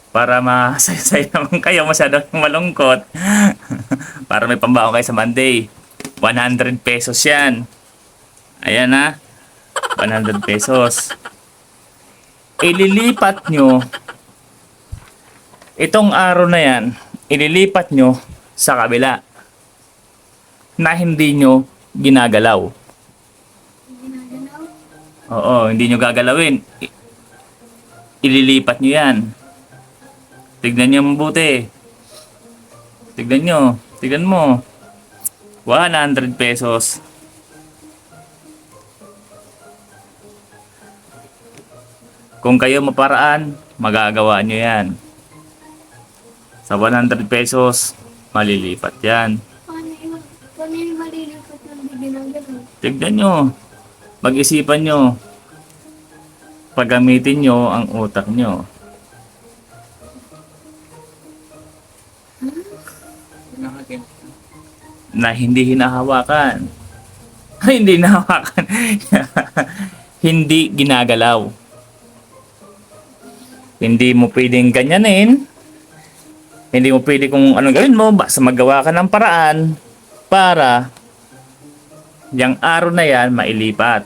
Para masaya naman kayo, masyadong malungkot. Para may pambaon kayo sa Monday. 100 pesos yan. Ayan na. 100 pesos. Ililipat nyo itong araw na yan, ililipat nyo sa kabila na hindi nyo ginagalaw. Ginagalaw. Oo, hindi nyo gagalawin. Ililipat nyo yan. Tignan nyo mabuti. Tignan nyo. Tignan mo. 100 pesos. Kung kayo maparaan, magagawa nyo yan. Sa 100 pesos, malilipat yan. Paano yung malilipat ng di ginagalaw? Tignan nyo. Pag-isipan nyo. Paggamitin nyo ang utak nyo. Na hindi hinahawakan. Ay, hindi hinahawakan. Hindi ginagalaw. Hindi mo pwedeng ganyanin. Hindi mo pwede kung anong gawin mo. Basta magawa ka ng paraan para yung araw na yan mailipat.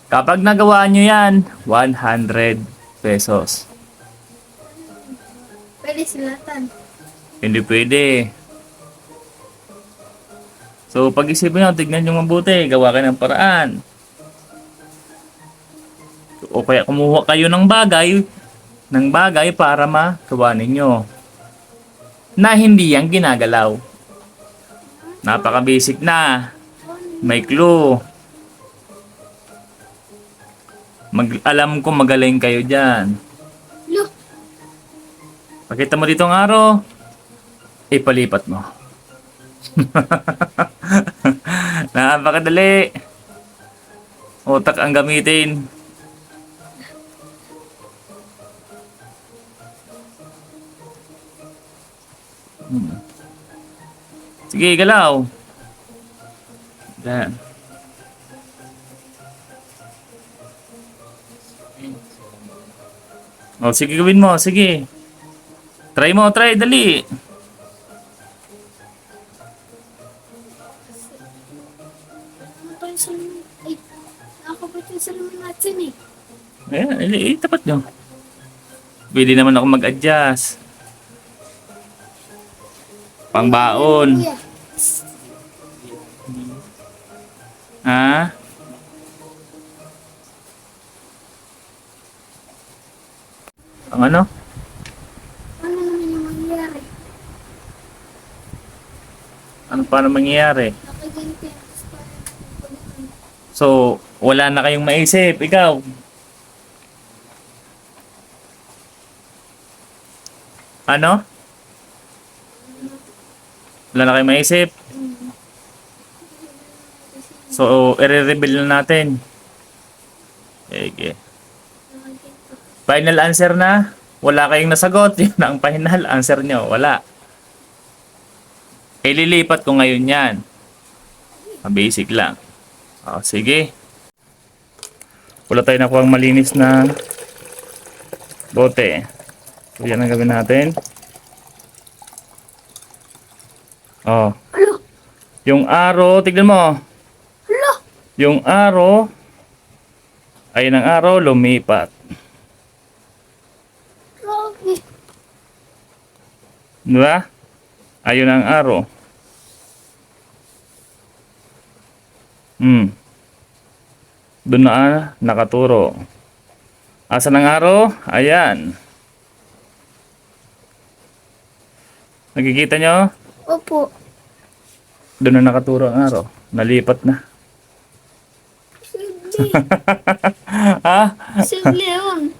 Kapag nagawa nyo yan, 100 pesos. Pwede silatan. Hindi pwede. So, pag-isipin nyo, tignan nyo mabuti. Gawa kayo ng paraan. O kaya kumuha kayo ng bagay para magawa ninyo. Na hindi yan ginagalaw. Napaka-basic na. May clue. Alam ko magaling kayo dyan. Look! Pakita mo dito ang araw. Ipalipat mo. Napakadali. Utak ang gamitin. Sige, galaw. Yan. O, sige, gawin mo. Sige. Try mo, try. Dali. Ano pa yung salamin? Ay, nakakabot yung salamin natin eh. Ayan, tapat nyo. Pwede naman ako mag-adjust. Pangbaon. Kuya, Ha? Ang ano? ano naman yung mangyayari? Ano paano mangyayari? Nakaganti. So, wala na kayong maisip. Ikaw. Ano? Wala na kayong maisip. So, i-reveal na natin. Okay. Final answer na. Wala kayong nasagot. Yun ang final answer nyo. Wala. Ililipat ko ngayon yan. Basic lang. O, sige. Wala tayo nakuha malinis na bote. So, yan ang gawin natin. Oh. Alo! Yung arrow, tignan mo. Alo! Yung arrow, ayun ang arrow, lumipat. Grabe! Diba? Ayun ang arrow. Doon na nakaturo. Asan ang arrow? Ayan. Nakikita nyo? Opo. Doon na nakaturo ang araw. Nalipat na. Simple. Ha? Simple yun.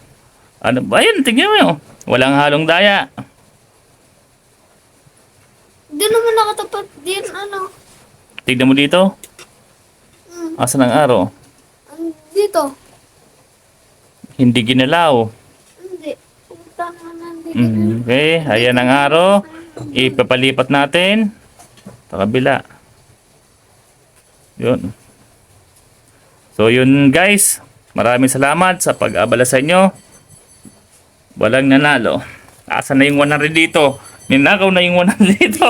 Ano ba yun? Tingnan mo yun. Walang halong daya. Di naman nakatapat din, ano. Tignan mo dito. Asan ang araw? Dito. Hindi ginalaw. Hindi. Pumunta na nandito. Okay. Ayan ang araw. Ipapalipat natin. Sa kabila. Yun. So yun guys. Maraming salamat sa pag-abala sa inyo. Walang nanalo. Asan na yung 100 dito? Ninakaw na yung 100 dito.